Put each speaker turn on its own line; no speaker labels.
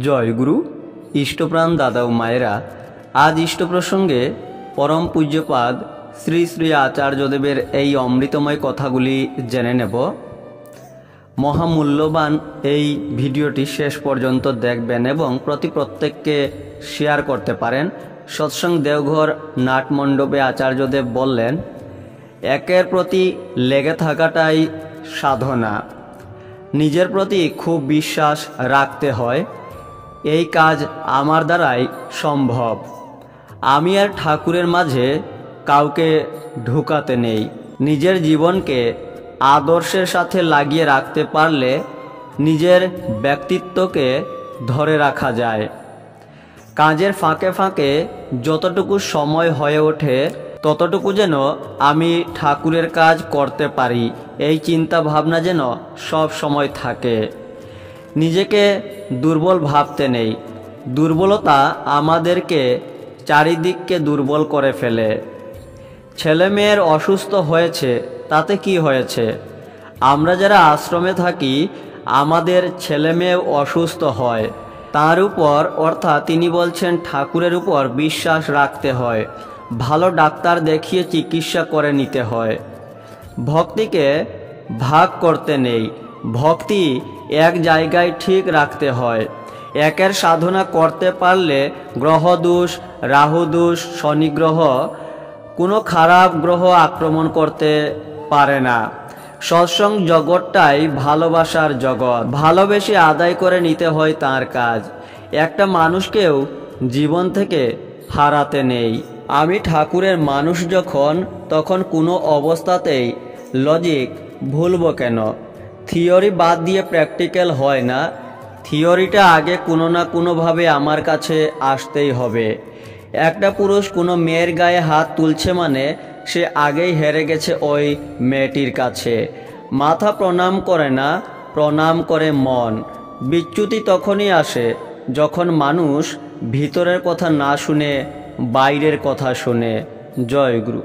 জয় গুরু। ইষ্টপ্রাণ দাদা ও মায়েরা, আজ ইষ্ট প্রসঙ্গে পরম পূজ্যপাদ শ্রী শ্রী আচার্যদেবের এই অমৃতময় কথাগুলি জেনে নেব। মহামূল্যবান এই ভিডিওটি শেষ পর্যন্ত দেখবেন এবং প্রত্যেককে শেয়ার করতে পারেন। সৎসঙ্গ দেওঘর নাটমণ্ডপে আচার্যদেব বললেন, একের প্রতি লেগে থাকাটাই সাধনা। নিজের প্রতি খুব বিশ্বাস রাখতে হয়। এই কাজ আমার দ্বারাই সম্ভব। আমি আর ঠাকুরের মাঝে কাউকে ঢুকাতে নেই। নিজের জীবনকে আদর্শের সাথে লাগিয়ে রাখতে পারলে নিজের ব্যক্তিত্বকে ধরে রাখা যায়। কাজের ফাঁকে ফাঁকে যতটুকু সময় হয়ে ওঠে ততটুকু যেন আমি ঠাকুরের কাজ করতে পারি, এই চিন্তা ভাবনা যেন সব সময় থাকে। নিজেকে দুর্বল ভাবতে নেই। দুর্বলতা আমাদেরকে চারিদিককে দুর্বল করে ফেলে। ছেলে মেয়ের অসুস্থ হয়েছে, তাতে কি হয়েছে? আমরা যারা আশ্রমে থাকি আমাদের ছেলে মেয়ে অসুস্থ হয়, তার উপর অর্থাৎ তিনি বলছেন ঠাকুরের উপর বিশ্বাস রাখতে হয়। ভালো ডাক্তার দেখিয়ে চিকিৎসা করে নিতে হয়। ভক্তিকে ভাগ করতে নেই। ভক্তি এক জায়গায় ঠিক রাখতে হয়। একের সাধনা করতে পারলে গ্রহদোষ, রাহুদোষ, শনিগ্রহ, কোনো খারাপ গ্রহ আক্রমণ করতে পারে না। সৎসঙ্গ জগৎটাই ভালোবাসার জগৎ। ভালোবেসে আদায় করে নিতে হয় তার কাজ। একটা মানুষকেও জীবন থেকে হারাতে নেই। আমি ঠাকুরের মানুষ যখন, তখন কোনো অবস্থাতেই লজিক ভুলব কেন? থিওরি বাদ দিয়ে প্র্যাকটিক্যাল হয় না। থিওরিটা আগে কোনো না কোনোভাবে আমার কাছে আসতেই হবে। একটা পুরুষ কোনো মেয়ের গায়ে হাত তুলছে মানে সে আগেই হেরে গেছে ওই মেয়েটির কাছে। মাথা প্রণাম করে না, প্রণাম করে মন। বিচ্যুতি তখনই আসে যখন মানুষ ভিতরের কথা না শুনে বাইরের কথা শুনে। জয় গুরু।